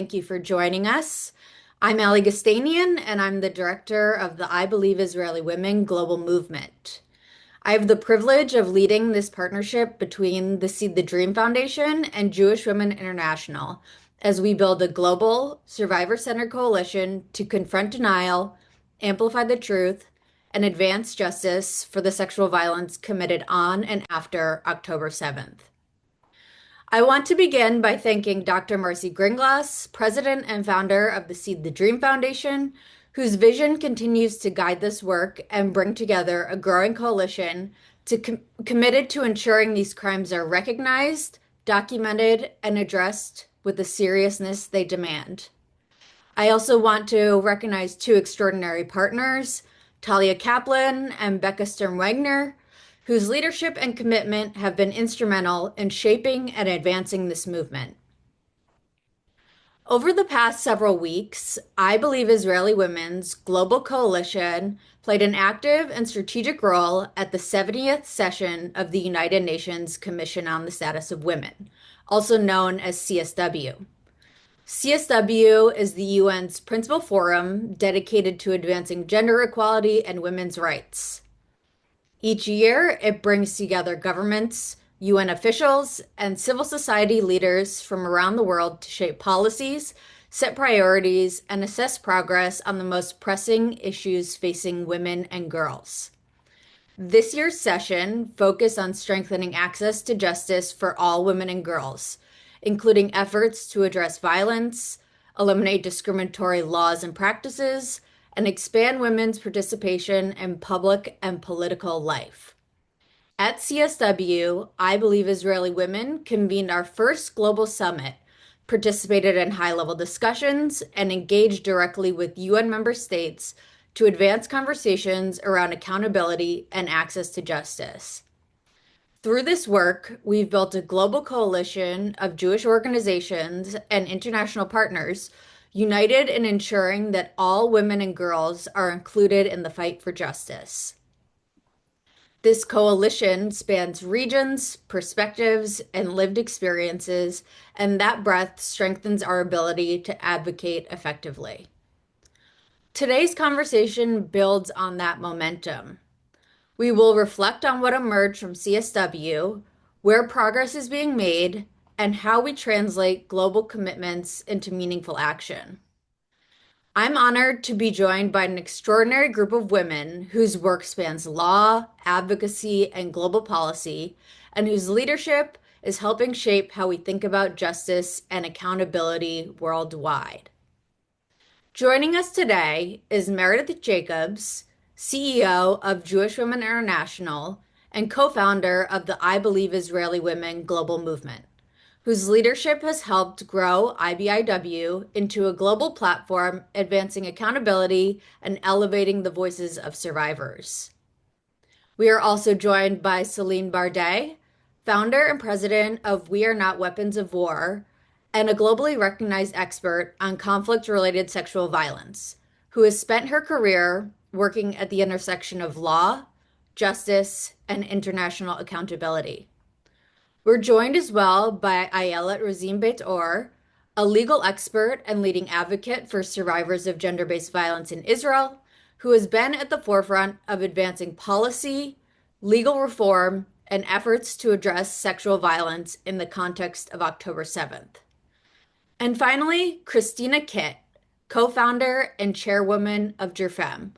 Thank you for joining us. I'm Ali Gastanian, and I'm the director of the I Believe Israeli Women Global Movement. I have the privilege of leading this partnership between the Seed the Dream Foundation and Jewish Women International as we build a global, survivor-centered coalition to confront denial, amplify the truth, and advance justice for the sexual violence committed on and after October 7th. I want to begin by thanking Dr. Marcy Gringlas, president and founder of the Seed the Dream Foundation, whose vision continues to guide this work and bring together a growing coalition committed to ensuring these crimes are recognized, documented, and addressed with the seriousness they demand. I also want to recognize two extraordinary partners, Talia Kaplan and Becca Stern-Wagner, whose leadership and commitment have been instrumental in shaping and advancing this movement. Over the past several weeks, I Believe Israeli Women's Global Coalition played an active and strategic role at the 70th session of the United Nations Commission on the Status of Women, also known as CSW. CSW is the UN's principal forum dedicated to advancing gender equality and women's rights. Each year, it brings together governments, UN officials, and civil society leaders from around the world to shape policies, set priorities, and assess progress on the most pressing issues facing women and girls. This year's session focused on strengthening access to justice for all women and girls, including efforts to address violence, eliminate discriminatory laws and practices, and expand women's participation in public and political life. At CSW, I Believe Israeli Women convened our first global summit, participated in high-level discussions, and engaged directly with UN member states to advance conversations around accountability and access to justice. Through this work, we've built a global coalition of Jewish organizations and international partners united in ensuring that all women and girls are included in the fight for justice. This coalition spans regions, perspectives, and lived experiences, and that breadth strengthens our ability to advocate effectively. Today's conversation builds on that momentum. We will reflect on what emerged from CSW, where progress is being made, and how we translate global commitments into meaningful action. I'm honored to be joined by an extraordinary group of women whose work spans law, advocacy, and global policy, and whose leadership is helping shape how we think about justice and accountability worldwide. Joining us today is Meredith Jacobs, CEO of Jewish Women International and co-founder of the I Believe Israeli Women Global Movement, whose leadership has helped grow IBIW into a global platform advancing accountability and elevating the voices of survivors. We are also joined by Celine Bardet, founder and president of We Are Not Weapons of War, and a globally recognized expert on conflict-related sexual violence, who has spent her career working at the intersection of law, justice, and international accountability. We're joined as well by Ayelet Rozin Beit Or, a legal expert and leading advocate for survivors of gender-based violence in Israel, who has been at the forefront of advancing policy, legal reform, and efforts to address sexual violence in the context of October 7th. And finally, Christina Kitt, co-founder and chairwoman of JERFEM,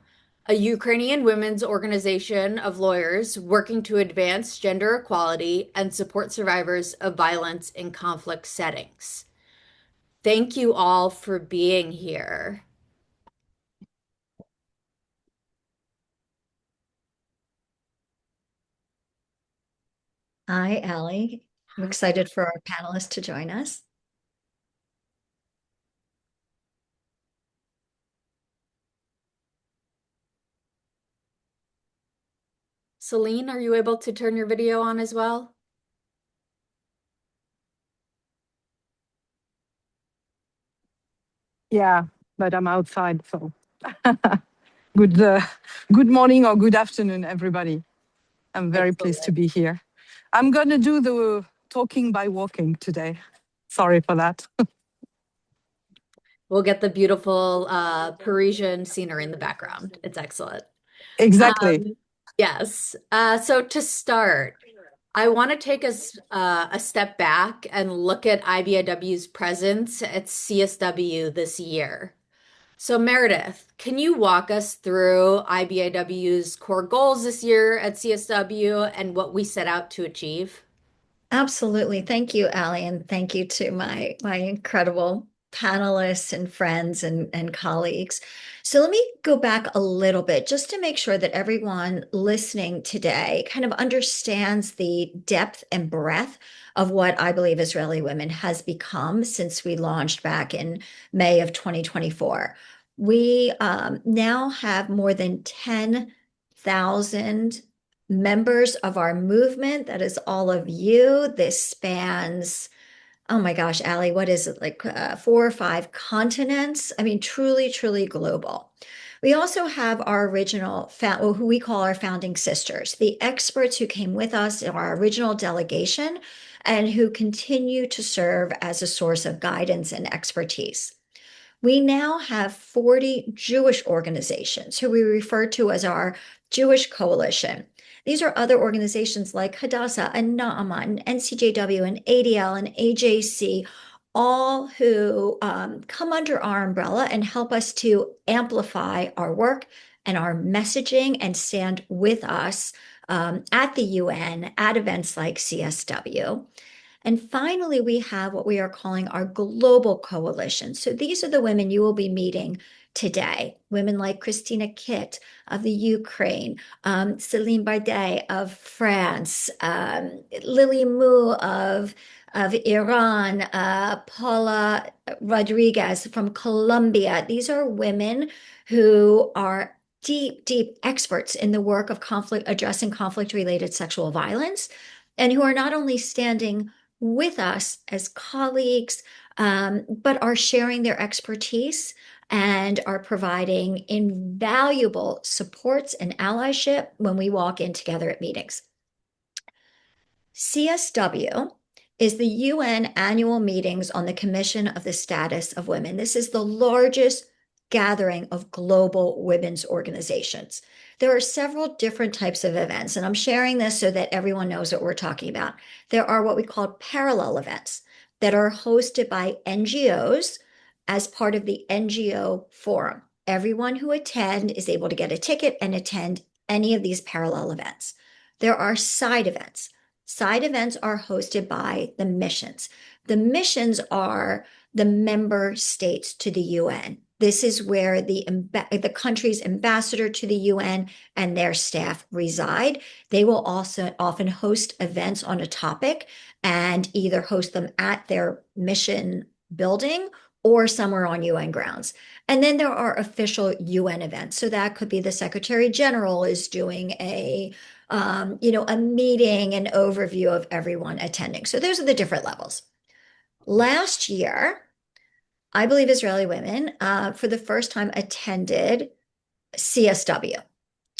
a Ukrainian women's organization of lawyers working to advance gender equality and support survivors of violence in conflict settings. Thank you all for being here. Hi, Ali. I'm excited for our panelists to join us. Celine, are you able to turn your video on as well? Yeah, but I'm outside, so good good morning or good afternoon, everybody. I'm very pleased to be here. I'm going to do the talking by walking today. Sorry for that. We'll get the beautiful Parisian scenery in the background. It's excellent. Exactly. Um, yes. So to start, I want to take us a step back and look at IBIW's presence at CSW this year. So Meredith, can you walk us through IBIW's core goals this year at CSW and what we set out to achieve? Absolutely. Thank you, Allie, and thank you to my incredible panelists and friends and colleagues. So let me go back a little bit just to make sure that everyone listening today kind of understands the depth and breadth of what I believe Israeli Women has become since we launched back in May of 2024. We now have more than 10,000 members of our movement. That is all of you. This spans, oh my gosh, Allie, what is it, like 4 or 5 continents? I mean, truly, truly global. We also have our original, who we call our founding sisters, the experts who came with us in our original delegation and who continue to serve as a source of guidance and expertise. We now have 40 Jewish organizations who we refer to as our Jewish Coalition. These are other organizations like Hadassah and Na'ama and NCJW and ADL and AJC, all who come under our umbrella and help us to amplify our work and our messaging and stand with us at the UN at events like CSW. And finally, we have what we are calling our global coalition. So these are the women you will be meeting today. Women like Christina Kitt of the Ukraine, Celine Bardet of France, Lily Mu of Iran, Paula Rodriguez from Colombia. These are women who are deep, deep experts in the work of conflict, addressing conflict-related sexual violence, and who are not only standing with us as colleagues, but are sharing their expertise and are providing invaluable supports and allyship when we walk in together at meetings. CSW is the UN annual meetings on the Commission of the Status of Women. This is the largest gathering of global women's organizations. There are several different types of events, and I'm sharing this so that everyone knows what we're talking about. There are what we call parallel events that are hosted by NGOs as part of the NGO forum. Everyone who attend is able to get a ticket and attend any of these parallel events. There are side events. Side events are hosted by the missions. The missions are the member states to the UN. This is where the country's ambassador to the UN and their staff reside. They will also often host events on a topic and either host them at their mission building or somewhere on UN grounds. And then there are official UN events. So that could be the Secretary General is doing a meeting, an overview of everyone attending. So those are the different levels. Last year, I believe Israeli women, for the first time, attended CSW.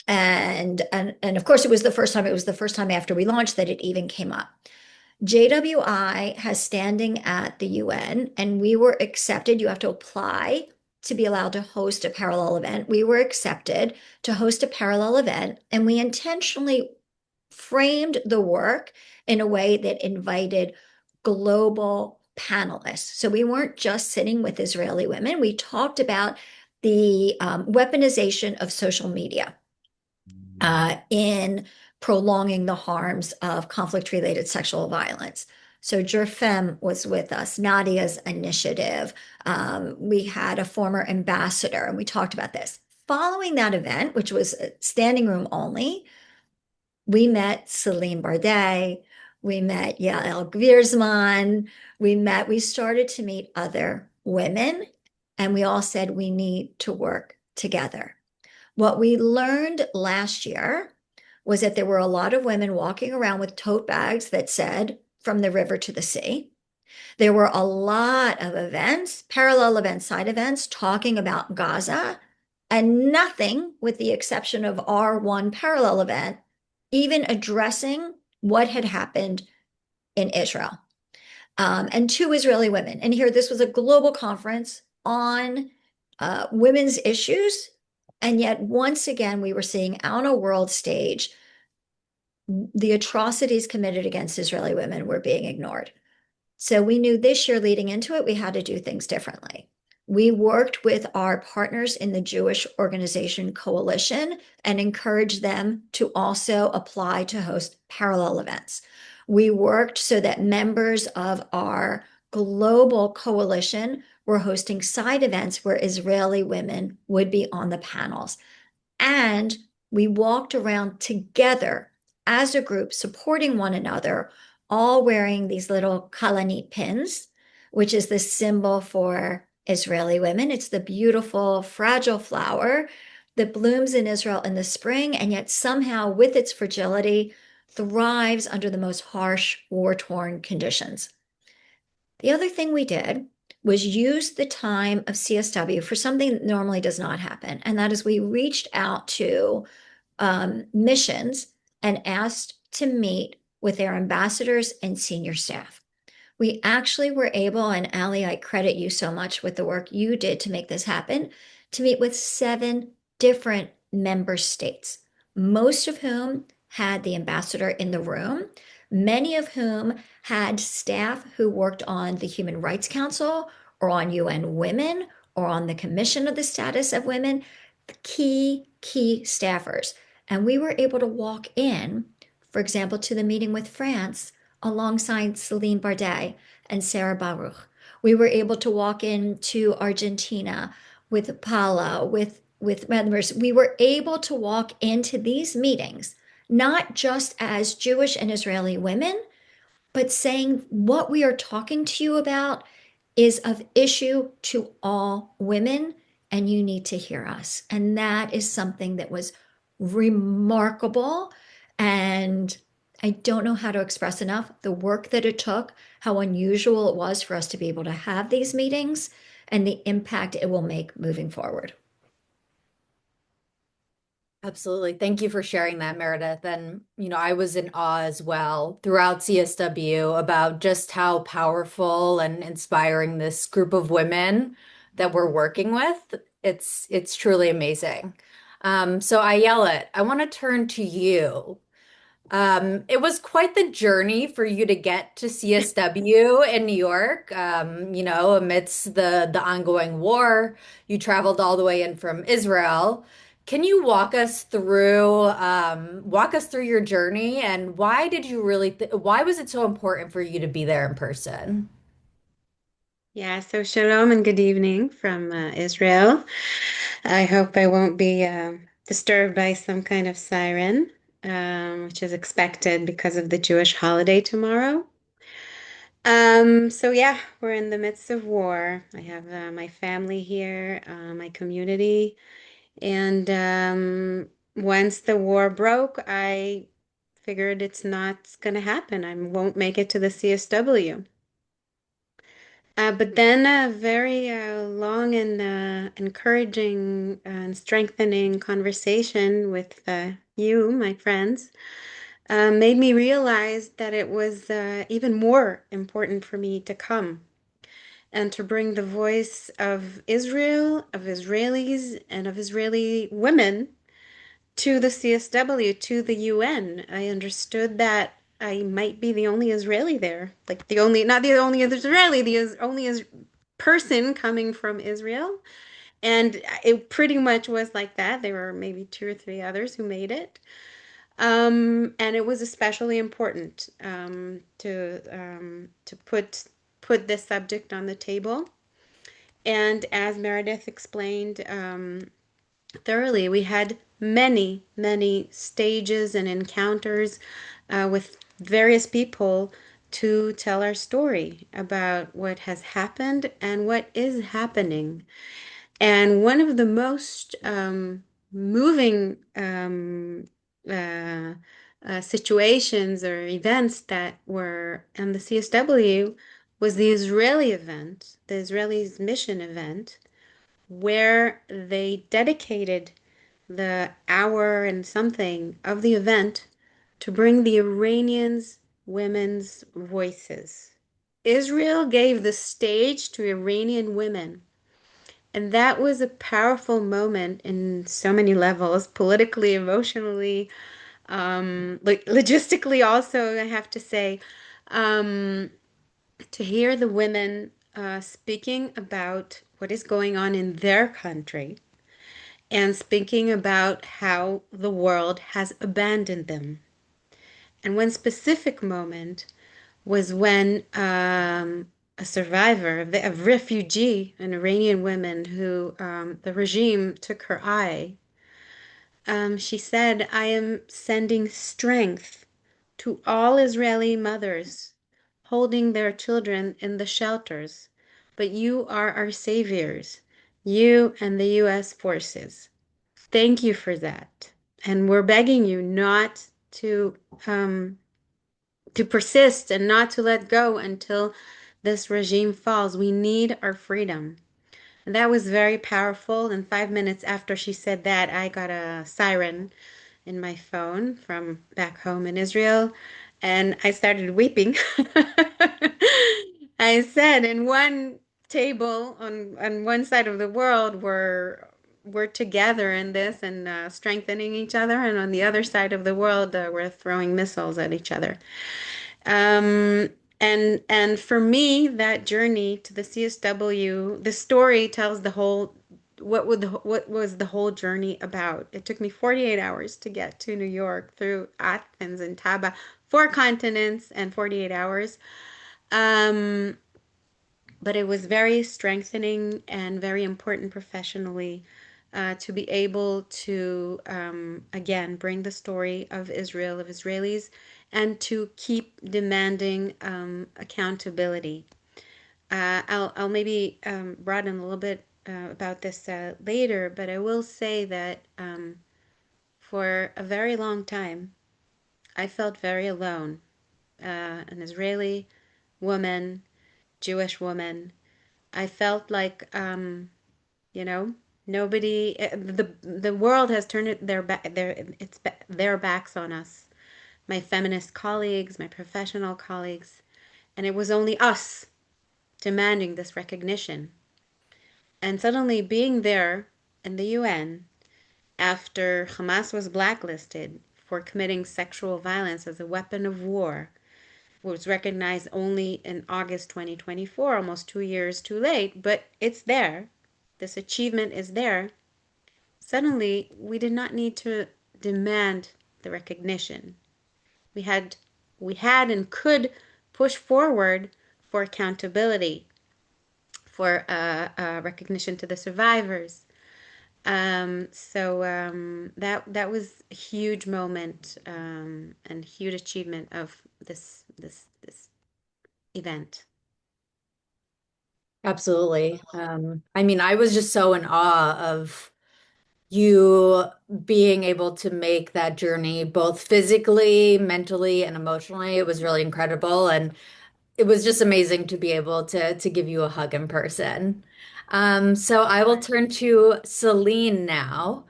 And of course, it was the first time. It was the first time after we launched that it even came up. JWI has standing at the UN, and we were accepted. You have to apply to be allowed to host a parallel event. We were accepted to host a parallel event, and we intentionally framed the work in a way that invited global panelists. So we weren't just sitting with Israeli women. We talked about the weaponization of social media in prolonging the harms of conflict-related sexual violence. So Jerfem was with us, Nadia's initiative. We had a former ambassador, and we talked about this. Following that event, which was standing room only, we met Celine Bardet, we met Yael Gviersman, we started to meet other women, and we all said we need to work together. What we learned last year was that there were a lot of women walking around with tote bags that said, from the river to the sea. There were a lot of events, parallel events, side events, talking about Gaza, and nothing, with the exception of our one parallel event, even addressing what had happened in Israel. And two Israeli women. And here, this was a global conference. on women's issues. And yet, once again, we were seeing on a world stage the atrocities committed against Israeli women were being ignored. So we knew this year leading into it, we had to do things differently. We worked with our partners in the Jewish Organization Coalition and encouraged them to also apply to host parallel events. We worked so that members of our global coalition were hosting side events where Israeli women would be on the panels. And we walked around together as a group, supporting one another, all wearing these little kalanit pins, which is the symbol for Israeli women. It's the beautiful, fragile flower that blooms in Israel in the spring, and yet somehow, with its fragility, thrives under the most harsh, war-torn conditions. The other thing we did was use the time of CSW for something that normally does not happen. And that is we reached out to missions and asked to meet with their ambassadors and senior staff. We actually were able, and Ali, I credit you so much with the work you did to make this happen, to meet with 7 different member states, most of whom had the ambassador in the room, many of whom had staff who worked on the Human Rights Council or on UN Women or on the Commission of the Status of Women, key staffers. And we were able to walk in, for example, to the meeting with France alongside Celine Bardet and Sarah Baruch. We were able to walk into Argentina with Paula, with members. We were able to walk into these meetings, not just as Jewish and Israeli women, but saying what we are talking to you about is of issue to all women, and you need to hear us. And that is something that was remarkable. And I don't know how to express enough the work that it took, how unusual it was for us to be able to have these meetings, and the impact it will make moving forward. Absolutely. Thank you for sharing that, Meredith. And, I was in awe as well throughout CSW about just how powerful and inspiring this group of women that we're working with. It's truly amazing. So Ayelet, I want to turn to you. It was quite the journey for you to get to CSW in New York. Amidst the ongoing war, you traveled all the way in from Israel. Can you walk us through your journey and why did you really th why was it so important for you to be there in person? Yeah, so shalom and good evening from Israel. I hope I won't be disturbed by some kind of siren, which is expected because of the Jewish holiday tomorrow. So yeah, we're in the midst of war. I have my family here, my community, and once the war broke, I figured it's not going to happen. I won't make it to the CSW. But then a very long and encouraging and strengthening conversation with you, my friends, made me realize that it was even more important for me to come and to bring the voice of Israel, of Israelis, and of Israeli women to the CSW, to the UN. I understood that I might be the only Israeli there, like the only, not the only Israeli, the only person coming from Israel. And it pretty much was like that. There were maybe 2 or 3 others who made it. And it was especially important to put this subject on the table. And as Meredith explained, thoroughly. We had many stages and encounters with various people to tell our story about what has happened and what is happening. And one of the most moving situations or events that were on the CSW was the Israeli event, the Israelis mission event, where they dedicated the hour and something of the event to bring the Iranians' women's voices. Israel gave the stage to Iranian women And that was a powerful moment in so many levels, politically, emotionally, like logistically also, I have to say, um, to hear the women speaking about what is going on in their country and speaking about how the world has abandoned them. And one specific moment was when a survivor, a refugee, an Iranian woman who the regime took her eye, she said, I am sending strength to all Israeli mothers holding their children in the shelters, but you are our saviors, you and the US forces. Thank you for that. And we're begging you not um, to persist and not to let go until this regime falls. We need our freedom. And that was very powerful. And 5 minutes after she said that, I got a siren in my phone from back home in Israel, and I started weeping. I said, in one table on one side of the world, we're together in this and strengthening each other, and on the other side of the world, we're throwing missiles at each other. Um, and for me, that journey to the CSW, the story tells the whole what was the whole journey about. It took me 48 hours to get to New York through Athens and Taba, 4 continents and 48 hours. Um, but it was very strengthening and very important professionally to be able to, again, bring the story of Israel, of Israelis, and to keep demanding accountability. I'll maybe broaden a little bit about this later, but I will say that for a very long time, I felt very alone. An Israeli woman, Jewish woman. I felt like, you know, nobody, the world has turned their backs on us. My feminist colleagues, my professional colleagues, and it was only us demanding this recognition. And suddenly being there in the UN after Hamas was blacklisted for committing sexual violence as a weapon of war, was recognized only in August 2024, almost 2 years too late, but it's there. This achievement is there. Suddenly, we did not need to demand the recognition. We had we had and could push forward for accountability, for recognition to the survivors. That was a huge moment and huge achievement of this event. Absolutely. I mean, I was just so in awe of you being able to make that journey both physically, mentally, and emotionally. It was really incredible. And it was just amazing to be able to give you a hug in person. So I will turn to Celine now.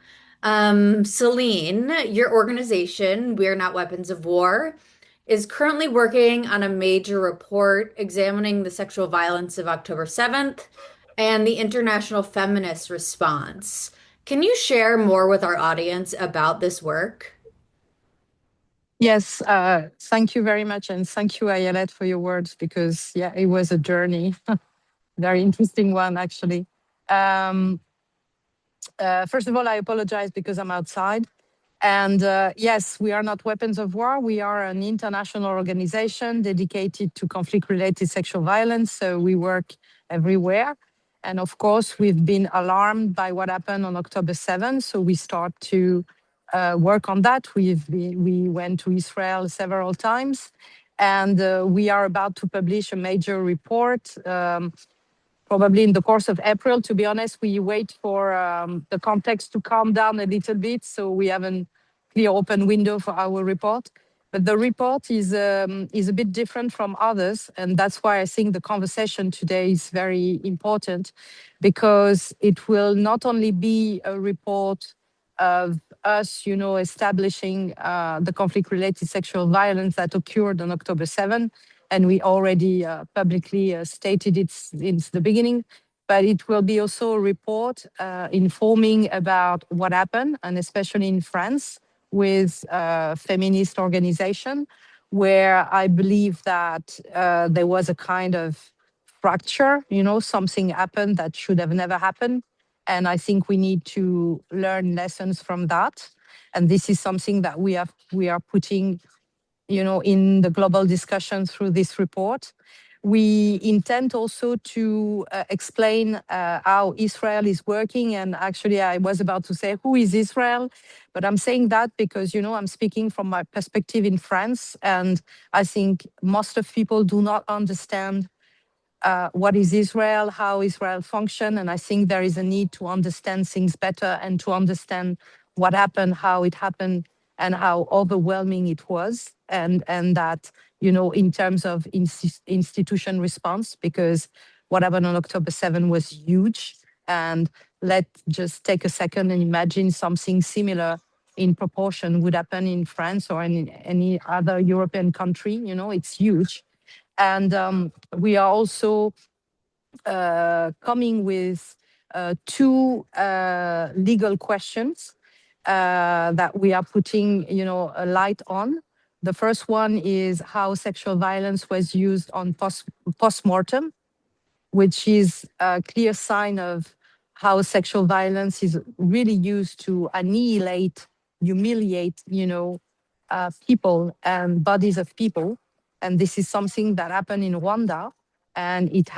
Celine, your organization, We're Not Weapons of War, is currently working on a major report examining the sexual violence of October 7th and the international feminist response. Can you share more with our audience about this work? Yes, thank you very much. And thank you, Ayelet, for your words, because, yeah, it was a journey, very interesting one, actually. Um, First of all, I apologize because I'm outside. And yes, we are not weapons of war. We are an international organization dedicated to conflict related sexual violence. So we work everywhere. And of course, we've been alarmed by what happened on October 7th. So we start to work on that. We went to Israel several times. And we are about to publish a major report. Probably in the course of April. To be honest, we wait for the context to calm down a little bit, so we have a clear open window for our report. But the report is a bit different from others, and that's why I think the conversation today is very important, because it will not only be a report of us, establishing the conflict-related sexual violence that occurred on October 7th, and we already publicly stated it since the beginning. but it will be also a report informing about what happened, and especially in France with feminist organization, where I believe that there was a kind of fracture, something happened that should have never happened. And I think we need to learn lessons from that. And this is something that we are putting, in the global discussion through this report. We intend also to explain how Israel is working. And actually, I was about to say, who is Israel? But I'm saying that because, I'm speaking from my perspective in France. And I think most of people do not understand what is Israel, how Israel function, and I think there is a need to understand things better and to understand what happened, how it happened, and how overwhelming it was, and that in terms of institution response, because what happened on October 7 was huge, and let's just take a second and imagine something similar in proportion would happen in France or in any other European country. It's huge. And we are also coming with two legal questions that we are putting, a light on. The first one is how sexual violence was used on post-mortem, which is a clear sign of how sexual violence is really used to annihilate, humiliate, people and bodies of people. And this is something that happened in Rwanda, and it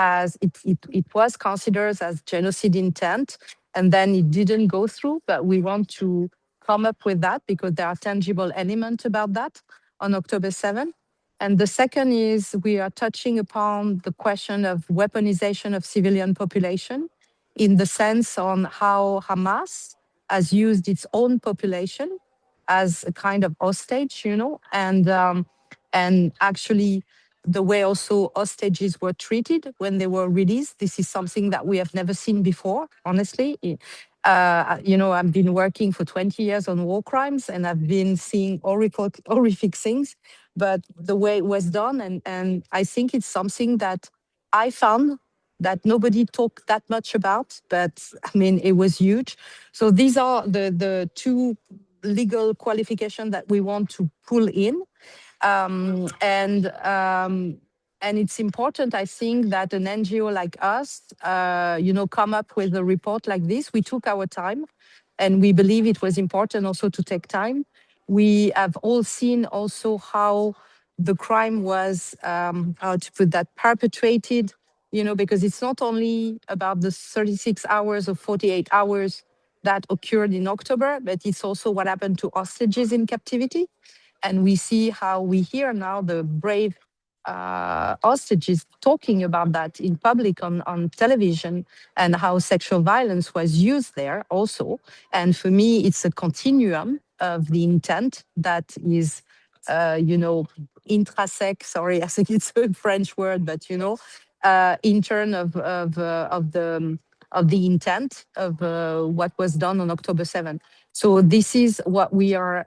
was considered as genocide intent, and then it didn't go through. But we want to come up with that because there are tangible elements about that on October 7th. And the second is we are touching upon the question of weaponization of civilian population in the sense on how Hamas has used its own population as a kind of hostage, and actually the way also hostages were treated when they were released. This is something that we have never seen before, honestly. I've been working for 20 years on war crimes, and I've been seeing horrific things, but the way it was done, and I think it's something that I found that nobody talked that much about, but I mean, it was huge. So these are the two legal qualification that we want to pull in. Um, and um, and it's important, I think, that an NGO like us, come up with a report like this. We took our time, and we believe it was important also to take time. We have all seen also how the crime was, how to put that, perpetrated, because it's not only about the 36 hours or 48 hours that occurred in October, but it's also what happened to hostages in captivity. And we see how we hear now the brave hostages talking about that in public on television, and how sexual violence was used there also. And for me, it's a continuum of the intent that is, intrasec, sorry, I think it's a French word, but, in terms of the intent of what was done on October 7th. So this is what we are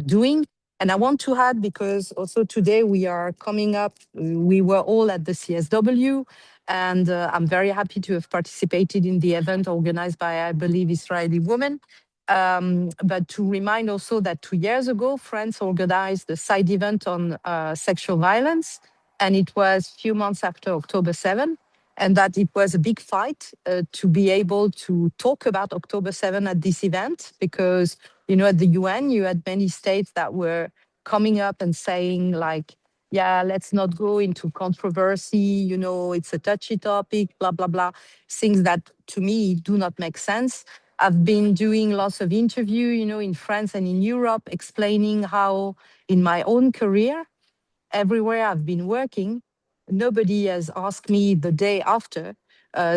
doing. And I want to add, because also today we are coming up, we were all at the CSW, and I'm very happy to have participated in the event organized by, I believe, Israeli women. But to remind also that 2 years ago, France organized a side event on sexual violence, and it was a few months after October 7, and that it was a big fight to be able to talk about October 7 at this event, because at the UN, you had many states that were coming up and saying, like, yeah, let's not go into controversy, it's a touchy topic, blah, blah, blah, things that to me do not make sense. I've been doing lots of interview, in France and in Europe, explaining how in my own career, everywhere I've been working, nobody has asked me the day after,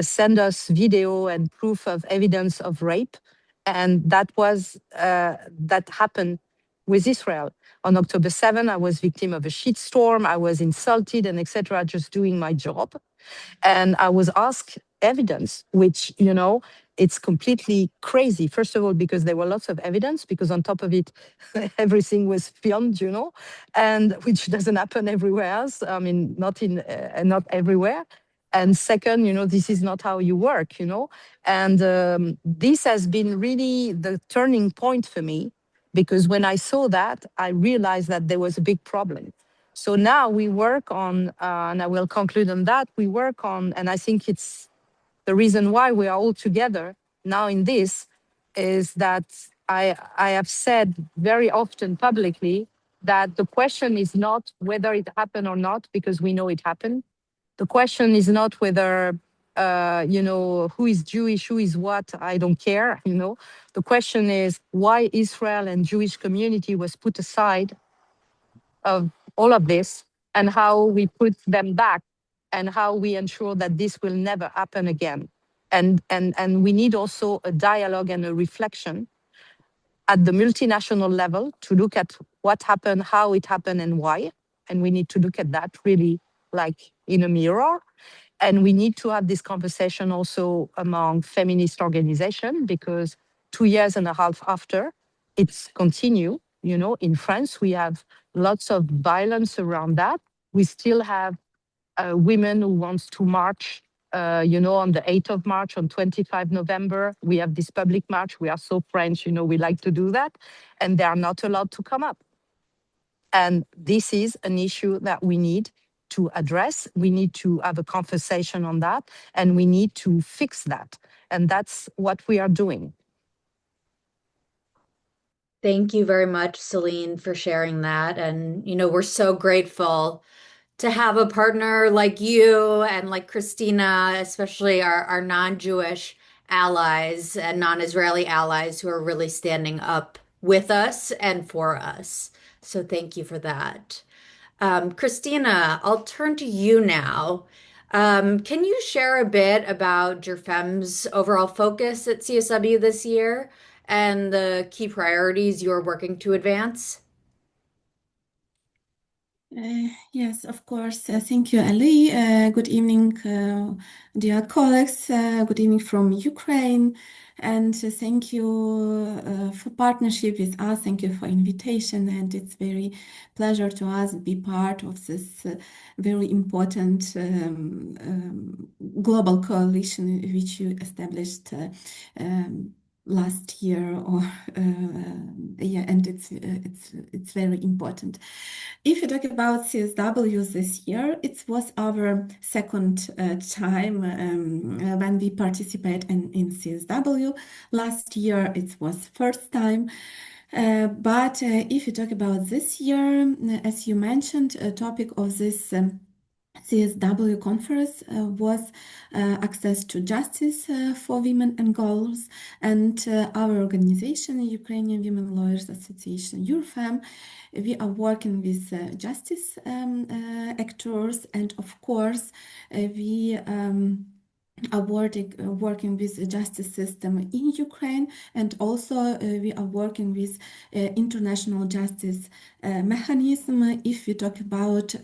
send us video and proof of evidence of rape. And that happened with Israel. On October 7, I was victim of a shitstorm. I was insulted and etc., just doing my job. And I was asked evidence, which, it's completely crazy. First of all, because there were lots of evidence, because on top of it, everything was filmed, and which doesn't happen everywhere else. I mean, not everywhere. And second, this is not how you work, and this has been really the turning point for me, because when I saw that, I realized that there was a big problem. So now we work on, and I will conclude on that, we work on, and I think it's the reason why we are all together now in this, is that I have said very often publicly that the question is not whether it happened or not, because we know it happened. The question is not whether, who is Jewish, who is what, I don't care. The question is why Israel and Jewish community was put aside of all of this, and how we put them back, and how we ensure that this will never happen again. And we need also a dialogue and a reflection at the multinational level to look at what happened, how it happened, and why. And we need to look at that really like in a mirror. And we need to have this conversation also among feminist organizations, because 2 years and a half after, it's continue. In France, we have lots of violence around that. We still have women who wants to march, on the 8th of March, on 25 November. We have this public march. We are so French, we like to do that. And they are not allowed to come up. And this is an issue that we need to address. We need to have a conversation on that, and we need to fix that. And that's what we are doing. Thank you very much, Celine, for sharing that. And, we're so grateful to have a partner like you and like Christina, especially our non-Jewish allies and non-Israeli allies who are really standing up with us and for us. So thank you for that. Christina, I'll turn to you now. Can you share a bit about Jerfem's overall focus at CSW this year and the key priorities you're working to advance? Yes, of course. Thank you, Ali. Good evening, dear colleagues. Good evening from Ukraine. And thank you for partnership with us. Thank you for invitation. And it's very pleasure to us be part of this very important global coalition which you established last year, or yeah, and it's very important. If you talk about CSW this year, it was our second time when we participate in CSW. Last year it was first time. But if you talk about this year, as you mentioned, a topic of this CSW conference was access to justice for women and girls, and our organization, Ukrainian Women Lawyers Association, EURFEM, we are working with justice actors, and of course we are working with the justice system in Ukraine, and also we are working with international justice mechanism. If we talk about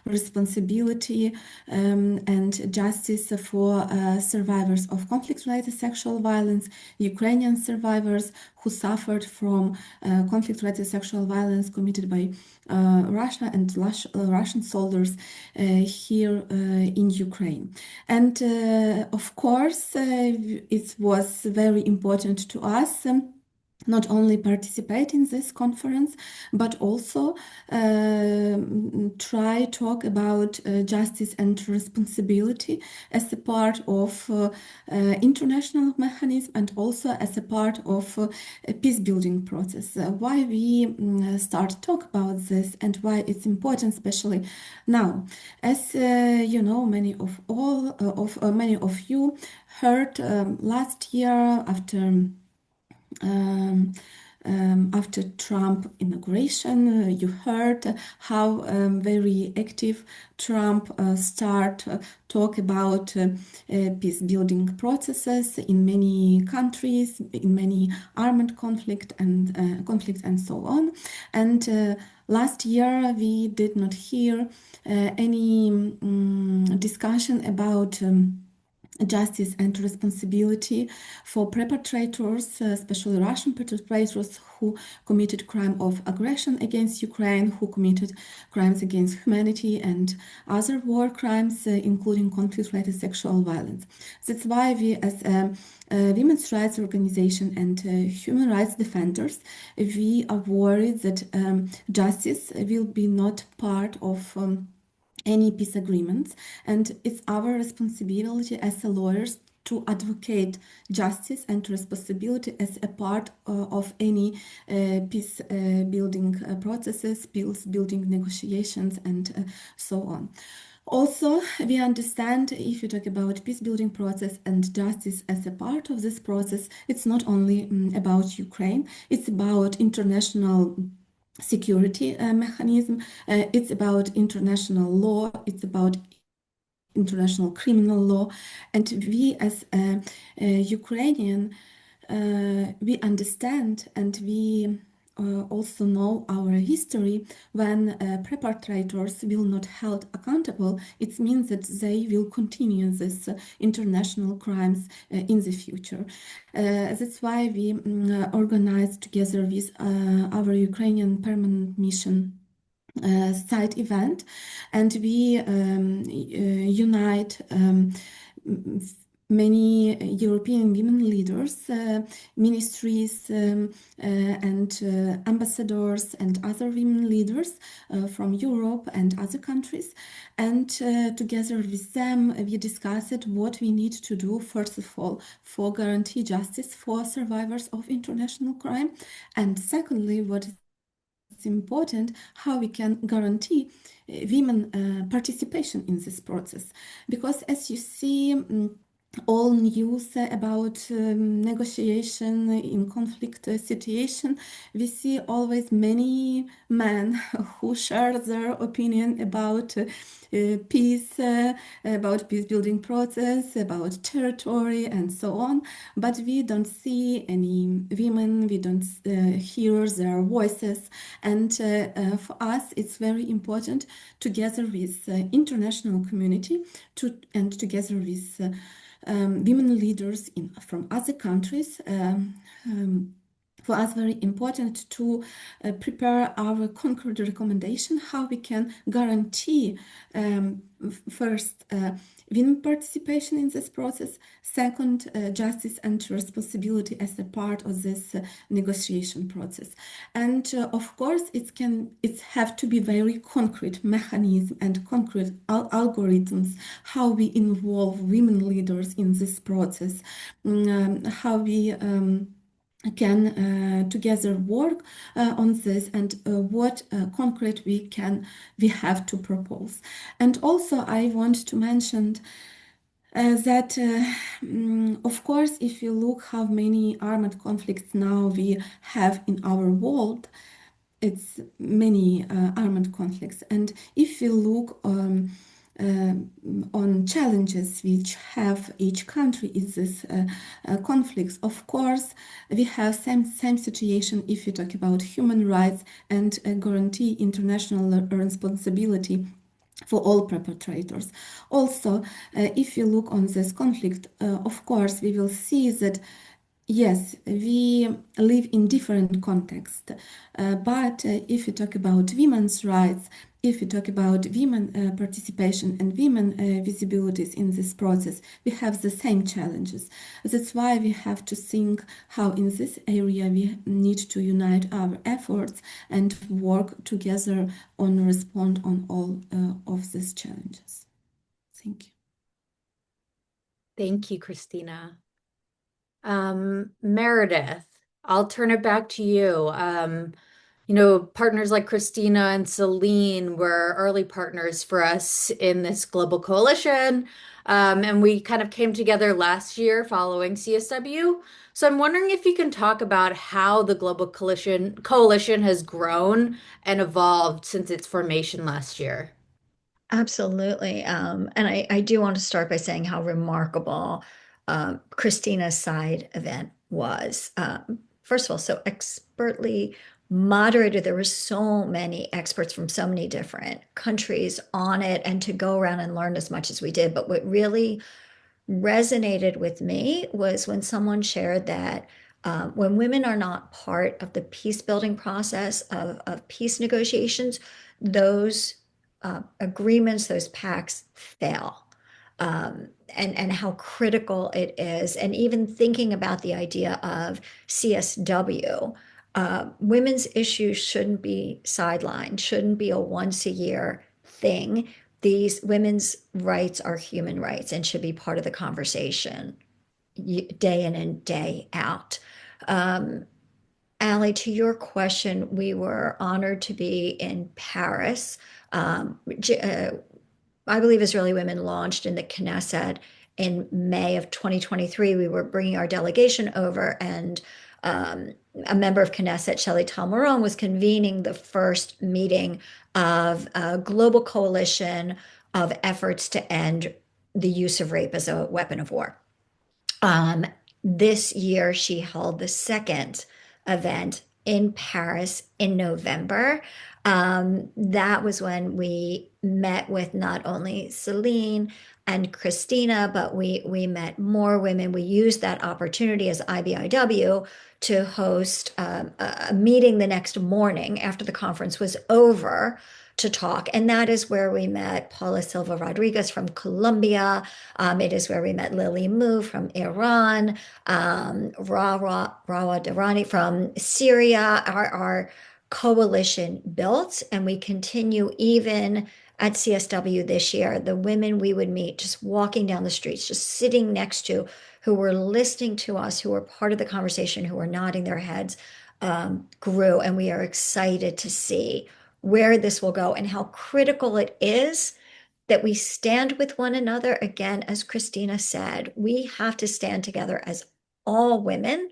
responsibility and justice for survivors of conflict-related sexual violence, Ukrainian survivors who suffered from conflict-related sexual violence committed by Russia and Russian soldiers here in Ukraine. And of course, it was very important to us not only participate in this conference, but also try talk about justice and responsibility as a part of international mechanism, and also as a part of a peace building process. Why we start talk about this and why it's important, especially now, as you know, many of you heard last year after Trump inauguration, you heard how very active Trump start talk about peace building processes in many countries, in many armed conflict and so on. And last year we did not hear any discussion about justice and responsibility for perpetrators, especially Russian perpetrators who committed crime of aggression against Ukraine, who committed crimes against humanity and other war crimes, including conflict-related sexual violence. That's why we, as a women's rights organization and human rights defenders, we are worried that justice will be not part of any peace agreements, and it's our responsibility as lawyers to advocate justice and responsibility as a part of any peace building processes, peace building negotiations, and so on. Also, we understand if you talk about peace building process and justice as a part of this process, it's not only about Ukraine, it's about international security mechanism. It's about international law. It's about international criminal law, and we as Ukrainian, we understand and we also know our history. When perpetrators will not held accountable, it means that they will continue this international crimes in the future. That's why we organized together with our Ukrainian permanent mission side event, and we unite many European women leaders, ministries, and ambassadors and other women leaders from Europe and other countries. And together with them, we discussed what we need to do, first of all, for guarantee justice for survivors of international crime, and secondly, what it's important how we can guarantee women participation in this process, because as you see, all news about negotiation in conflict situation, we see always many men who share their opinion about peace, about peace building process, about territory, and so on. But we don't see any women, we don't hear their voices. And for us, it's very important, together with international community, and together with women leaders from other countries. For us, very important to prepare our concrete recommendation how we can guarantee first women participation in this process, second justice and responsibility as a part of this negotiation process, and of course it have to be very concrete mechanism and concrete algorithms how we involve women leaders in this process, how we can together work on this, and what concrete we have to propose. And also I want to mention that of course, if you look how many armed conflicts now we have in our world, it's many armed conflicts. And if you look uh, on challenges which have each country in this conflicts, of course, we have same situation if you talk about human rights and guarantee international responsibility for all perpetrators. Also, if you look on this conflict, of course, we will see that yes, we live in different contexts, but if you talk about women's rights, if you talk about women participation and women visibilities in this process, we have the same challenges. That's why we have to think how in this area we need to unite our efforts and work together on respond on all of these challenges. Thank you. Thank you, Christina. Meredith, I'll turn it back to you. Partners like Christina and Celine were early partners for us in this global coalition. And we kind of came together last year following CSW. So I'm wondering if you can talk about how the global coalition has grown and evolved since its formation last year. Absolutely. And I do want to start by saying how remarkable Christina's side event was. First of all, so expertly moderated. There were so many experts from so many different countries on it, and to go around and learn as much as we did. But what really resonated with me was when someone shared that when women are not part of the peace building process of peace negotiations, those agreements, those pacts fail. And how critical it is. And even thinking about the idea of CSW, women's issues shouldn't be sidelined, shouldn't be a once a year thing. These women's rights are human rights and should be part of the conversation day in and day out. Um, Allie, to your question, we were honored to be in Paris. I believe Israeli Women launched in the Knesset in May of 2023. We were bringing our delegation over, and um, a member of Knesset, Shelley Talmaron, was convening the first meeting of a global coalition of efforts to end the use of rape as a weapon of war. Um, this year, she held the second event in Paris in November. That was when we met with not only Celine and Christina, but we met more women. We used that opportunity as IBIW to host a meeting the next morning after the conference was over to talk. And that is where we met Paula Silva Rodriguez from Colombia. It is where we met Lily Mu from Iran, Rawa Durrani from Syria. Our coalition built, and we continue even at CSW this year. The women we would meet just walking down the streets, just sitting next to, who were listening to us, who were part of the conversation, who were nodding their heads, grew. And we are excited to see where this will go and how critical it is that we stand with one another. Again, as Christina said, we have to stand together as all women.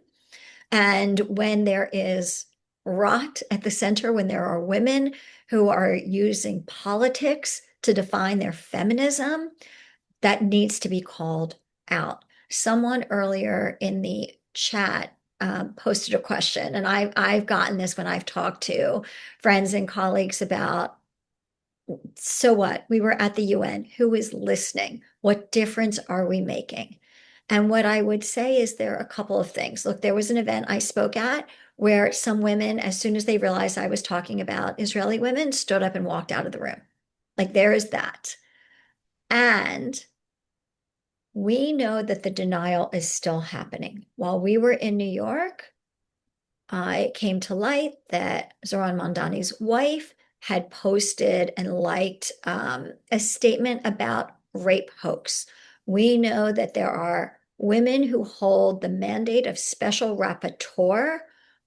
And when there is rot at the center, when there are women who are using politics to define their feminism, that needs to be called out. Someone earlier in the chat posted a question, and I've gotten this when I've talked to friends and colleagues about, so what? We were at the UN. Who is listening? What difference are we making? And what I would say is there are a couple of things. Look, there was an event I spoke at where some women, as soon as they realized I was talking about Israeli women, stood up and walked out of the room. Like, there is that. And we know that the denial is still happening. While we were in New York, it came to light that Zoran Mondani's wife had posted and liked a statement about rape hoax. We know that there are women who hold the mandate of special rapporteur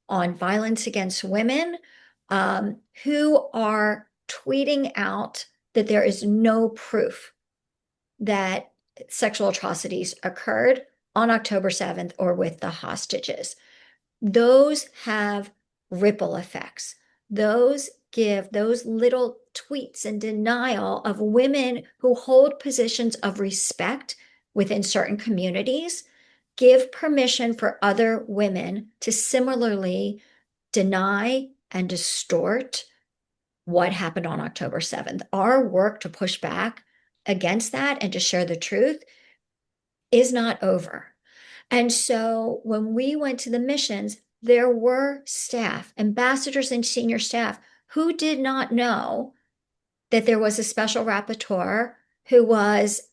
on violence against women, who are tweeting out that there is no proof that sexual atrocities occurred on October 7th or with the hostages. Those have ripple effects. Those give those little tweets and denial of women who hold positions of respect within certain communities, give permission for other women to similarly deny and distort what happened on October 7th. Our work to push back against that and to share the truth is not over. And so when we went to the missions, there were staff, ambassadors and senior staff, who did not know that there was a special rapporteur who was,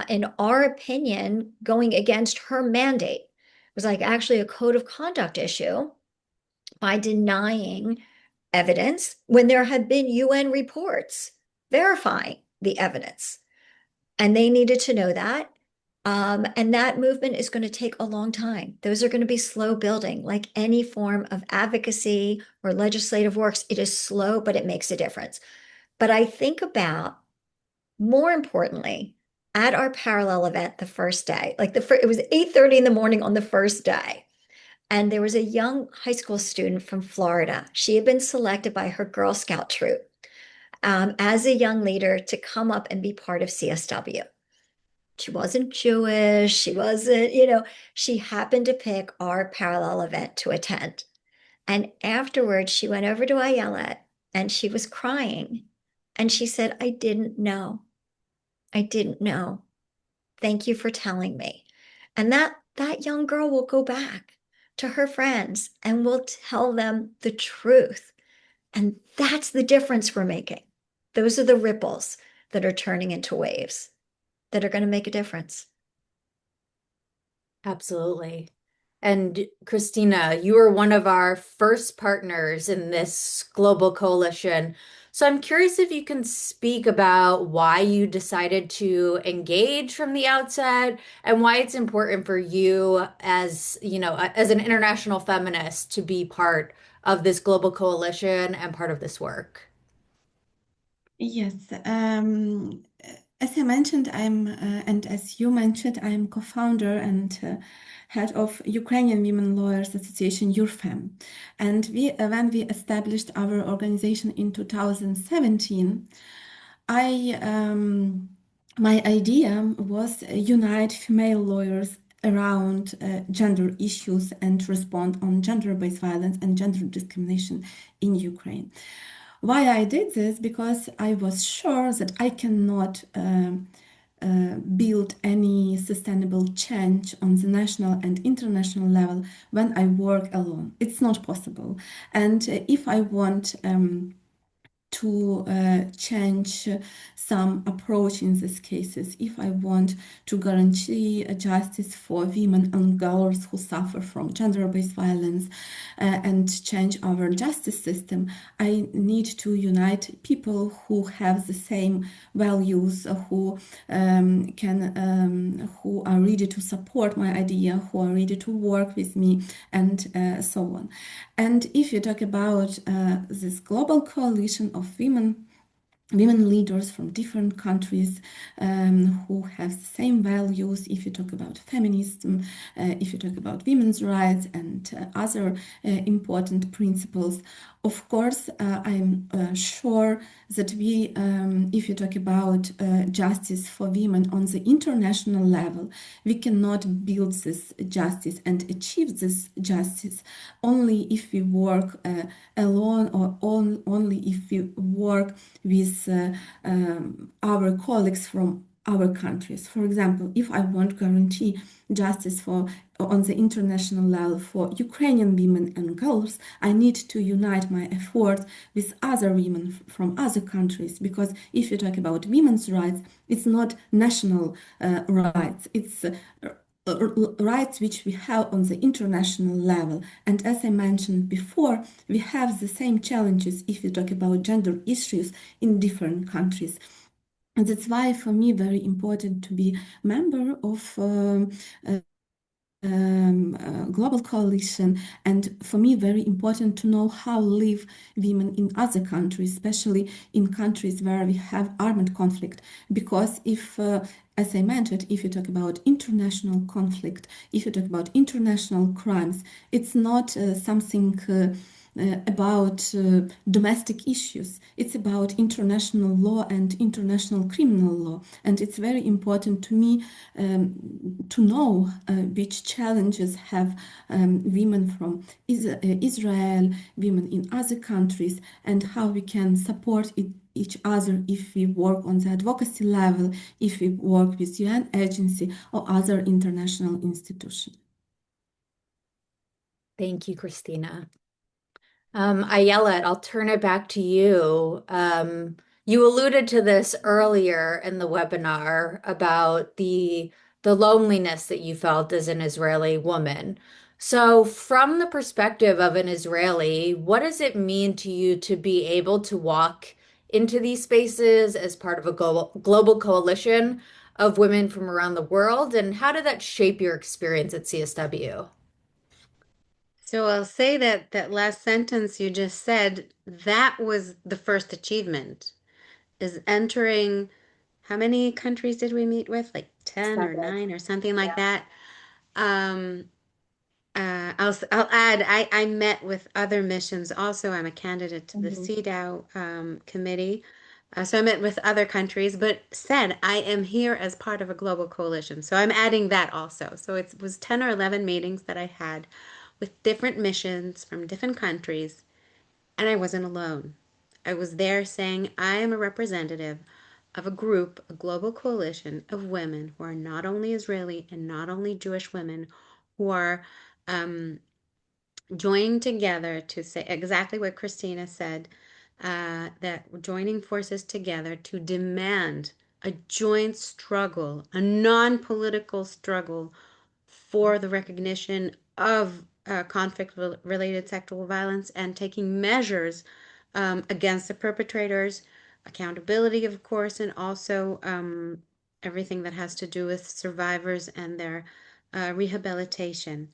in our opinion, going against her mandate. It was like actually a code of conduct issue by denying evidence when there had been UN reports verifying the evidence. And they needed to know that. And that movement is going to take a long time. Those are going to be slow building, like any form of advocacy or legislative works. It is slow, but it makes a difference. But I think about, more importantly, at our parallel event the first day, like it was 8:30 in the morning on the first day. And there was a young high school student from Florida. She had been selected by her Girl Scout troop as a young leader to come up and be part of CSW. She wasn't Jewish. She wasn't, she happened to pick our parallel event to attend. And afterwards, she went over to Ayelet and she was crying. And she said, I didn't know. I didn't know. Thank you for telling me. And that young girl will go back to her friends and will tell them the truth. And that's the difference we're making. Those are the ripples that are turning into waves that are going to make a difference. Absolutely. And Christina, you were one of our first partners in this global coalition. So I'm curious if you can speak about why you decided to engage from the outset and why it's important for you as, as an international feminist to be part of this global coalition and part of this work. Yes, as I mentioned, and as you mentioned, I'm co-founder and head of Ukrainian Women Lawyers Association, URFEM. And when we established our organization in 2017, I, my idea was unite female lawyers around gender issues and respond on gender-based violence and gender discrimination in Ukraine. Why I did this? Because I was sure that I cannot build any sustainable change on the national and international level when I work alone. It's not possible. And if I want to change some approach in these cases, if I want to guarantee justice for women and girls who suffer from gender-based violence and change our justice system, I need to unite people who have the same values, who are ready to support my idea, who are ready to work with me, and so on. And if you talk about this global coalition of women leaders from different countries who have the same values. If you talk about feminism, if you talk about women's rights and other important principles, of course, I'm sure that if you talk about justice for women on the international level, we cannot build this justice and achieve this justice only if we work alone or only if we work with our colleagues from our countries. For example, if I want to guarantee justice on the international level for Ukrainian women and girls, I need to unite my efforts with other women from other countries. Because if you talk about women's rights, it's not national rights; it's rights which we have on the international level. And as I mentioned before, we have the same challenges if we talk about gender issues in different countries. And that's why for me very important to be member of global coalition, and for me very important to know how live women in other countries, especially in countries where we have armed conflict. Because if as I mentioned, if you talk about international conflict, if you talk about international crimes, it's not something about domestic issues. It's about international law and international criminal law. And it's very important to me to know which challenges have women from Israel, women in other countries, and how we can support each other if we work on the advocacy level, if we work with UN agency or other international institution. Thank you, Christina. Ayelet, I'll turn it back to you. You alluded to this earlier in the webinar about the loneliness that you felt as an Israeli woman. So, from the perspective of an Israeli, what does it mean to you to be able to walk into these spaces as part of a global coalition of women from around the world? And how did that shape your experience at CSW? So I'll say that that last sentence you just said, that was the first achievement, is entering, how many countries did we meet with? Like 10 or 9 or something like that. Um, I'll add, I met with other missions also. I'm a candidate to the Mhm. CSW committee. So I met with other countries, but said I am here as part of a global coalition. So I'm adding that also. So it was 10 or 11 meetings that I had with different missions from different countries, and I wasn't alone. I was there saying, I am a representative of a group, a global coalition of women who are not only Israeli and not only Jewish women, who are um, joining together to say exactly what Christina said, that joining forces together to demand a joint struggle, a non-political struggle for the recognition of conflict related sexual violence and taking measures against the perpetrators, accountability, of course, and also everything that has to do with survivors and their rehabilitation.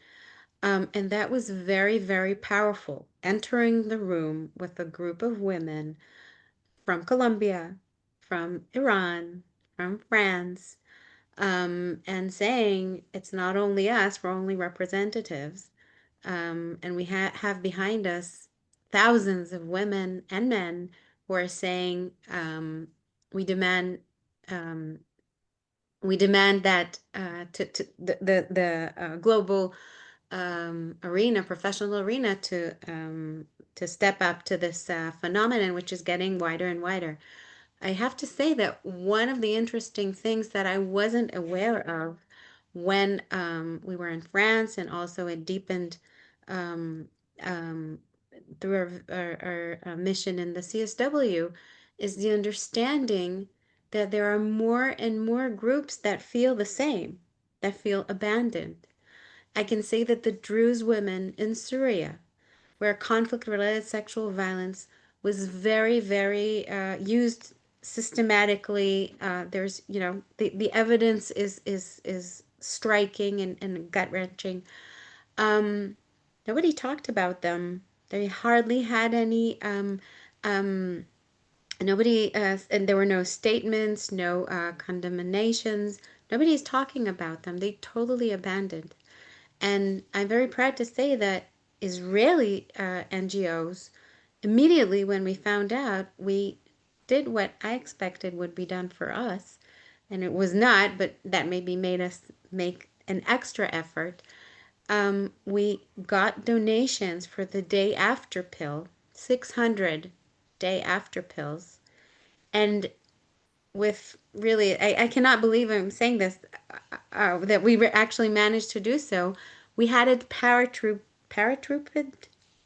And that was very, very powerful. Entering the room with a group of women from Colombia, from Iran, from France, and saying it's not only us, we're only representatives. And we have behind us thousands of women and men who are saying we demand um, we demand that to the global arena, professional arena, to step up to this phenomenon, which is getting wider and wider. I have to say that one of the interesting things that I wasn't aware of when we were in France and also it deepened um, um, through our mission in the CSW is the understanding that there are more and more groups that feel the same, that feel abandoned. I can say that the Druze women in Syria, where conflict related sexual violence was very, very used systematically. There's, the evidence is striking and gut wrenching. Um, Nobody talked about them. They hardly had any. Um, Nobody, and there were no statements, no condemnations. Nobody's talking about them. They totally abandoned. And I'm very proud to say that Israeli NGOs, immediately when we found out, we did what I expected would be done for us. And it was not, but that maybe made us make an extra effort. We got donations for the day after pill, 600 day after pills. And with really, I cannot believe I'm saying this, that we actually managed to do so. We had a paratrooped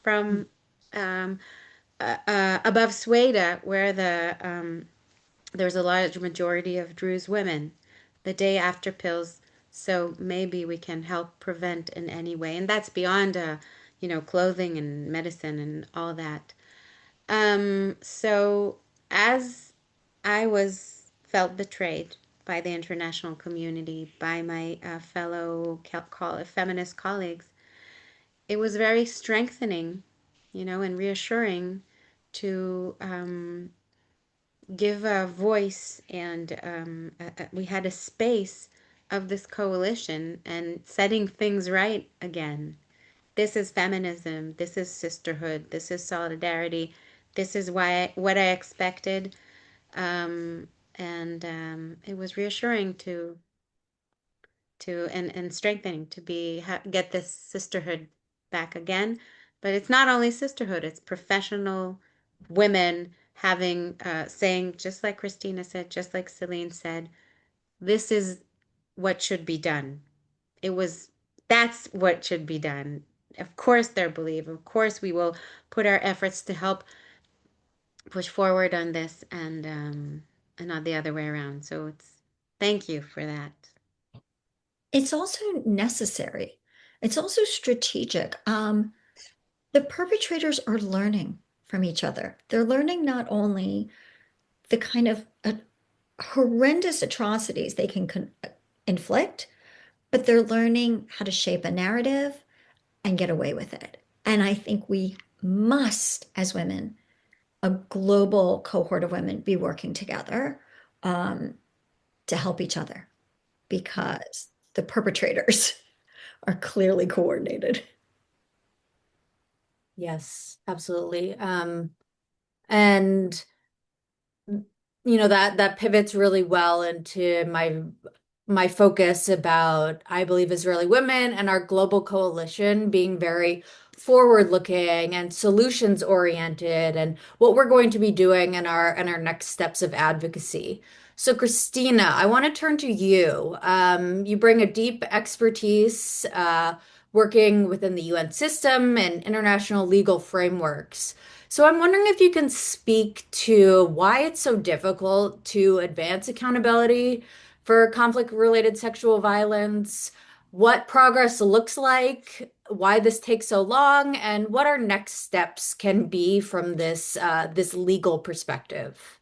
from um, above Sweden, where there's a large majority of Druze women, the day after pills. So maybe we can help prevent in any way, and that's beyond, clothing and medicine and all that. So as I was felt betrayed by the international community, by my fellow feminist colleagues, it was very strengthening, and reassuring to give a voice and we had a space of this coalition and setting things right again. This is feminism. This is sisterhood. This is solidarity. This is what I expected. And it was reassuring and strengthening to get this sisterhood back again. But it's not only sisterhood; it's professional women having saying, just like Christina said, just like Celine said, this is what should be done. It was That's what should be done. Of course, they're believe. Of course, we will put our efforts to help push forward on this and not the other way around. So thank you for that. It's also necessary. It's also strategic. The perpetrators are learning from each other. They're learning not only the kind of horrendous atrocities they can inflict, but they're learning how to shape a narrative and get away with it. And I think we must, as women, a global cohort of women, be working together um, to help each other because the perpetrators are clearly coordinated. Yes, absolutely. And that pivots really well into my focus about, I believe, Israeli women and our global coalition being very forward-looking and solutions-oriented, and what we're going to be doing in our next steps of advocacy. So, Christina, I want to turn to you. You bring a deep expertise working within the UN system and international legal frameworks. So I'm wondering if you can speak to why it's so difficult to advance accountability for conflict-related sexual violence, what progress looks like, why this takes so long, and what our next steps can be from this legal perspective.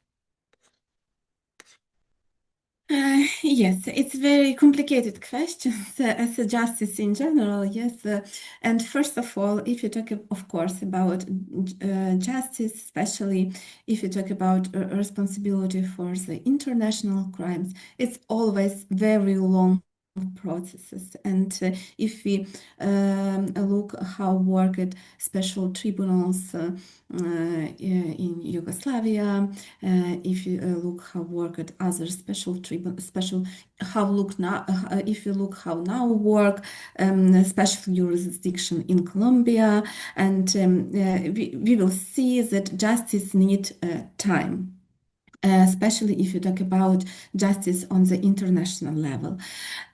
Yes, it's very complicated questions as a justice in general. Yes, and first of all, if you talk, of course, about justice, especially if you talk about responsibility for the international crimes, it's always very long processes. And if we look how worked special tribunals in Yugoslavia, if you look how worked other special how look now if you look how now work special jurisdiction in Colombia, and we will see that justice need time. Especially if you talk about justice on the international level.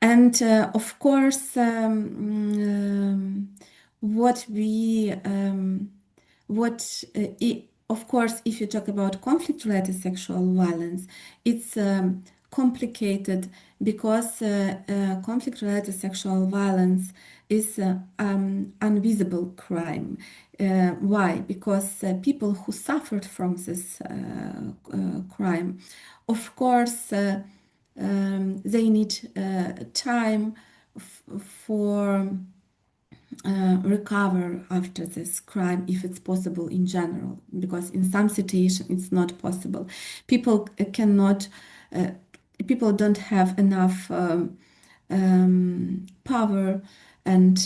And of course, what we what of course, if you talk about conflict-related sexual violence, it's complicated because conflict-related sexual violence is invisible crime. Why? Because people who suffered from this crime, of course, they need time for recover after this crime, if it's possible in general, because in some situations it's not possible. People cannot, uh, people don't have enough power and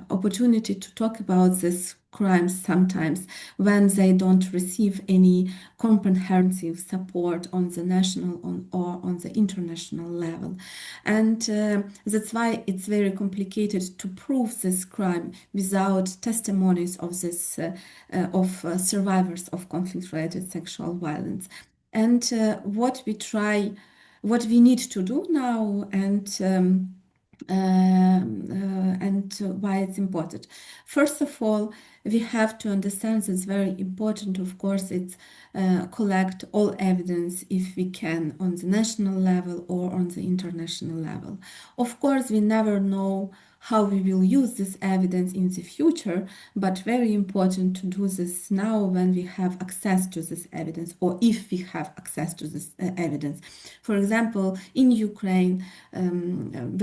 opportunity to talk about this crimes sometimes when they don't receive any comprehensive support on the national or on the international level. And that's why it's very complicated to prove this crime without testimonies of this of survivors of conflict-related sexual violence. And what we need to do now, and why it's important. First of all, we have to understand that it's very important, of course, it's collect all evidence if we can on the national level or on the international level. Of course, we never know how we will use this evidence in the future, but very important to do this now when we have access to this evidence, or if we have access to this evidence. For example, in Ukraine, a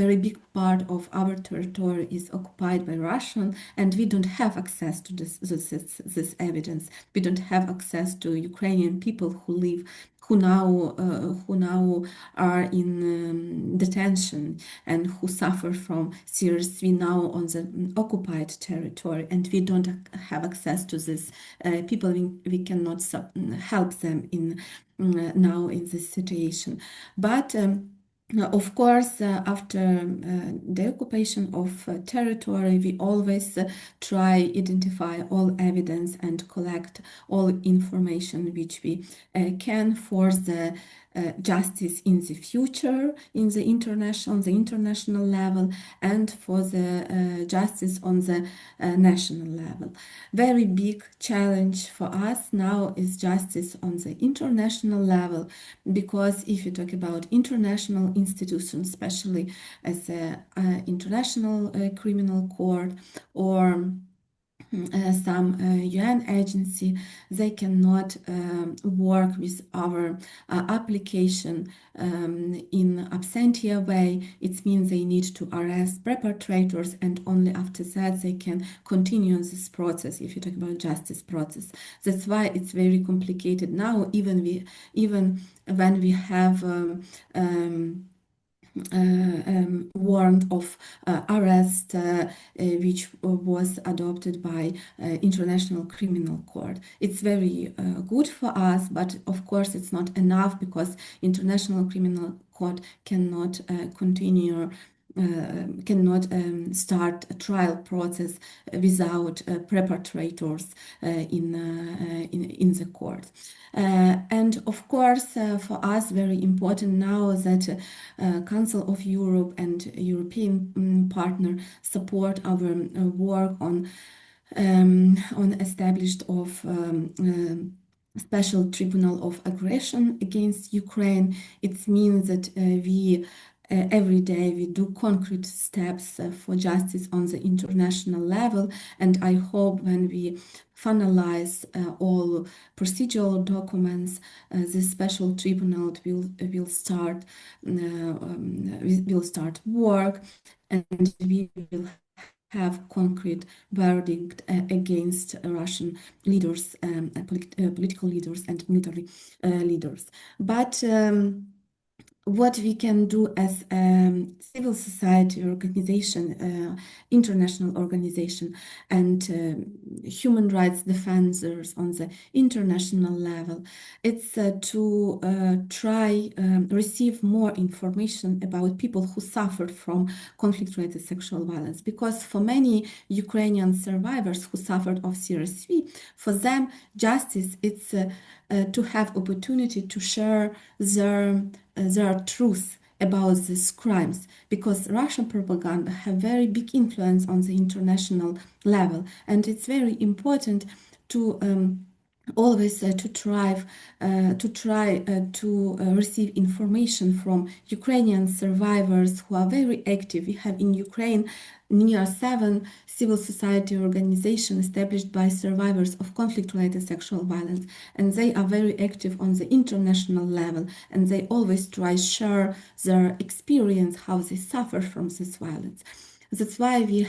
very big part of our territory is occupied by Russian, and we don't have access to this evidence. We don't have access to Ukrainian people who live, who now are in detention and who suffer from CSW now on the occupied territory, and we don't have access to this people. We cannot help them in now in this situation, but. Of course, after the occupation of territory, we always try identify all evidence and collect all information which we can for the justice in the future, in the international level, and for the justice on the national level. Very big challenge for us now is justice on the international level, because if you talk about international institutions, especially as the International Criminal Court or some UN agency, they cannot work with our application in absentia way. It means they need to arrest perpetrators, and only after that they can continue this process, if you talk about justice process. That's why it's very complicated now, even when we have warrant of arrest, which was adopted by International Criminal Court. It's very good for us, but of course it's not enough because International Criminal Court cannot continue. Cannot start a trial process without perpetrators in the court. And of course, for us, very important now that Council of Europe and European partner support our work on established of special tribunal of aggression against Ukraine. It means that we every day we do concrete steps for justice on the international level, and I hope when we finalize all procedural documents, this special tribunal will start work, and we will have concrete verdict against Russian leaders, political leaders and military leaders. But what we can do as civil society organization, international organization, and human rights defenders on the international level, it's to try receive more information about people who suffered from conflict-related sexual violence. Because for many Ukrainian survivors who suffered of CSW, for them justice it's to have opportunity to share their truth about these crimes, because Russian propaganda have very big influence on the international level, and it's very important to always to receive information from Ukrainian survivors who are very active. We have in Ukraine near 7 civil society organizations established by survivors of conflict-related sexual violence, and they are very active on the international level, and they always try share their experience, how they suffer from this violence. That's why we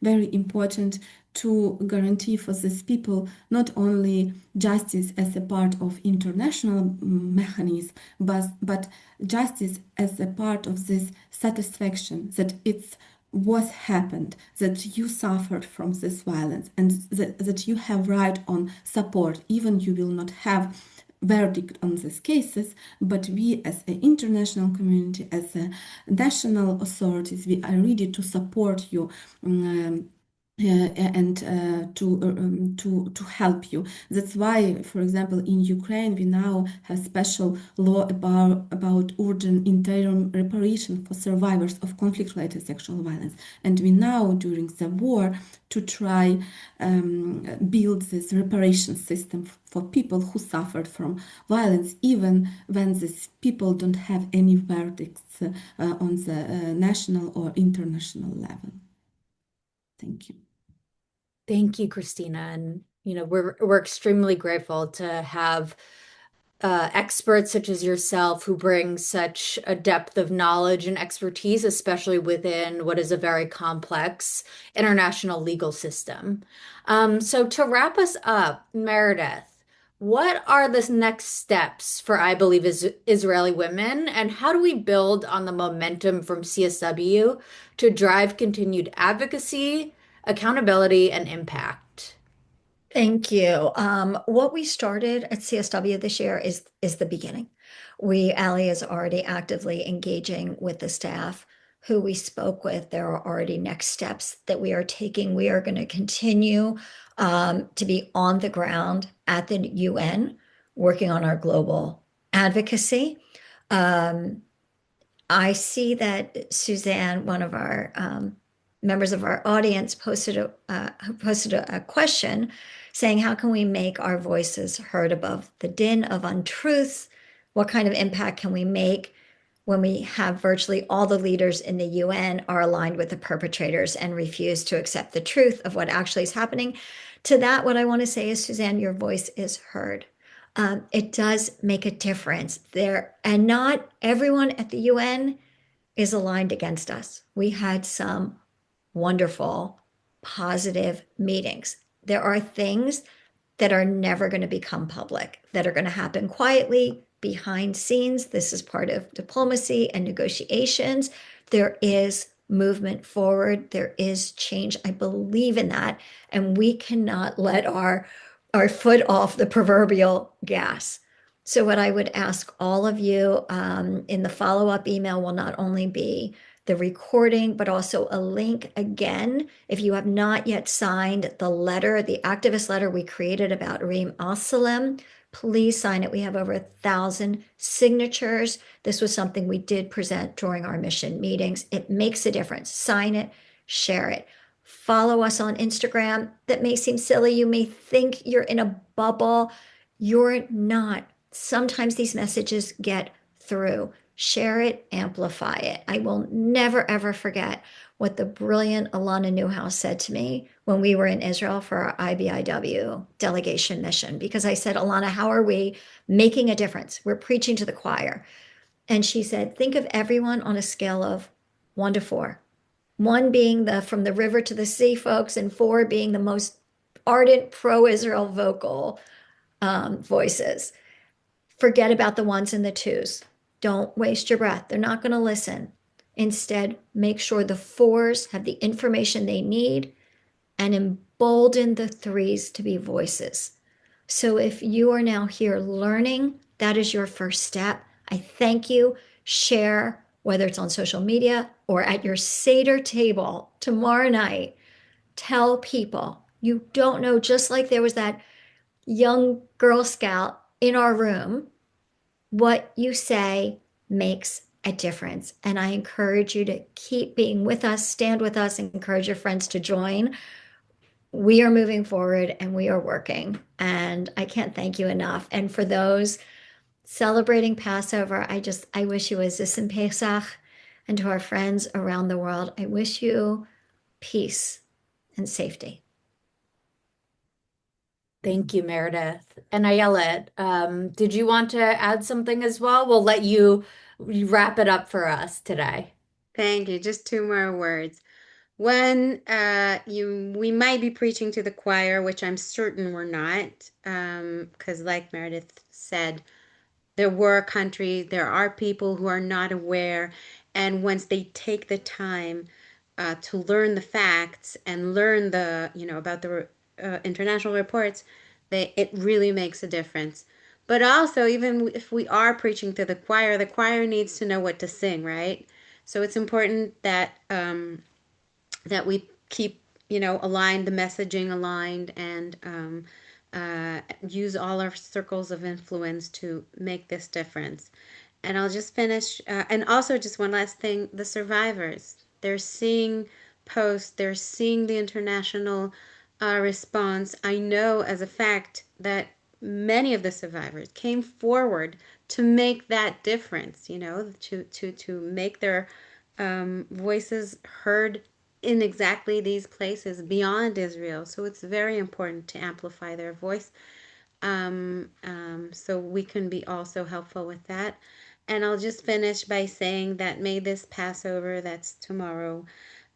very important to guarantee for these people not only justice as a part of international mechanism, but justice as a part of this satisfaction that it's what happened, that you suffered from this violence, and that you have right on support, even you will not have verdict on these cases, but we as an international community, as a national authorities, we are ready to support you and to help you. That's why, for example, in Ukraine, we now have special law about urgent interim reparation for survivors of conflict-related sexual violence. And we now, during the war, to try build this reparation system for people who suffered from violence, even when these people don't have any verdicts on the national or international level. Thank you. Thank you, Christina. And we're extremely grateful to have experts such as yourself who bring such a depth of knowledge and expertise, especially within what is a very complex international legal system. So to wrap us up, Meredith, what are the next steps for I Believe Israeli Women, and how do we build on the momentum from CSW to drive continued advocacy, accountability, and impact? Thank you. What we started at CSW this year is the beginning. Ali is already actively engaging with the staff who we spoke with. There are already next steps that we are taking. We are going to continue to be on the ground at the UN, working on our global advocacy. I see that Suzanne, one of our members of our audience, posted a question saying, how can we make our voices heard above the din of untruths? What kind of impact can we make when we have virtually all the leaders in the UN are aligned with the perpetrators and refuse to accept the truth of what actually is happening? To that, what I want to say is, Suzanne, your voice is heard. It does make a difference there, and not everyone at the UN is aligned against us. We had some wonderful, positive meetings. There are things that are never going to become public, that are going to happen quietly, behind scenes. This is part of diplomacy and negotiations. There is movement forward. There is change. I believe in that. And we cannot let our foot off the proverbial gas. So, what I would ask all of you in the follow-up email will not only be the recording, but also a link again. If you have not yet signed the letter, the activist letter we created about Reem Al-Salem, please sign it. We have over 1,000 signatures. This was something we did present during our mission meetings. It makes a difference. Sign it, share it. Follow us on Instagram. That may seem silly. You may think you're in a bubble. You're not. Sometimes these messages get through. Share it, amplify it. I will never, ever forget what the brilliant Alana Newhouse said to me when we were in Israel for our IBIW delegation mission. Because I said, Alana, how are we making a difference? We're preaching to the choir. And she said, think of everyone on a scale of 1 to 4. 1 being the from the river to the sea folks, and 4 being the most ardent pro-Israel vocal voices. Forget about the 1s and the 2s. Don't waste your breath. They're not going to listen. Instead, make sure the 4s have the information they need and embolden the 3s to be voices. So if you are now here learning, that is your first step. I thank you. Share, whether it's on social media or at your Seder table tomorrow night. Tell people you don't know, just like there was that young Girl Scout in our room, what you say makes a difference. And I encourage you to keep being with us, stand with us, and encourage your friends to join. We are moving forward and we are working. And I can't thank you enough. And for those celebrating Passover, I wish you a Zis Pesach. And to our friends around the world, I wish you peace and safety. Thank you, Meredith. And Ayelet, did you want to add something as well? We'll let you wrap it up for us today. Thank you. Just two more words. When we might be preaching to the choir, which I'm certain we're not, because like Meredith said, there are people who are not aware, and once they take the time to learn the facts and learn about the international reports, it really makes a difference. But also, even if we are preaching to the choir needs to know what to sing, right? So it's important that we keep aligned, the messaging aligned, and use all our circles of influence to make this difference. And I'll just finish, and also just one last thing, the survivors, they're seeing posts, they're seeing the international response. I know as a fact that many of the survivors came forward to make that difference, to make their voices heard in exactly these places beyond Israel. So it's very important to amplify their voice, so we can be also helpful with that. And I'll just finish by saying that may this Passover, that's tomorrow,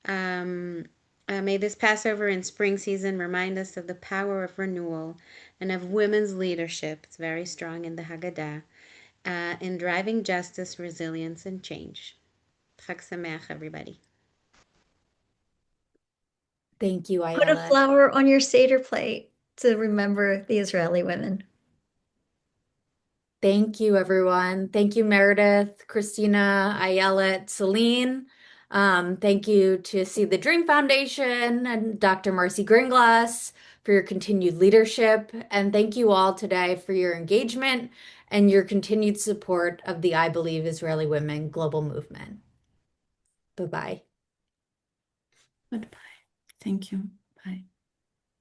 may this Passover and spring season remind us of the power of renewal and of women's leadership. It's very strong in the Haggadah, in driving justice, resilience, and change. Chag Sameach, everybody. Thank you, Put a Ayelet. flower on your Seder plate to remember the Israeli women. Thank you, everyone. Thank you, Meredith, Christina, Ayelet, Celine. Thank you to See the Dream Foundation and Dr. Marcy Gringlas for your continued leadership. And thank you all today for your engagement and your continued support of the I Believe Israeli Women global movement. Bye-bye. Goodbye. Thank you. Bye.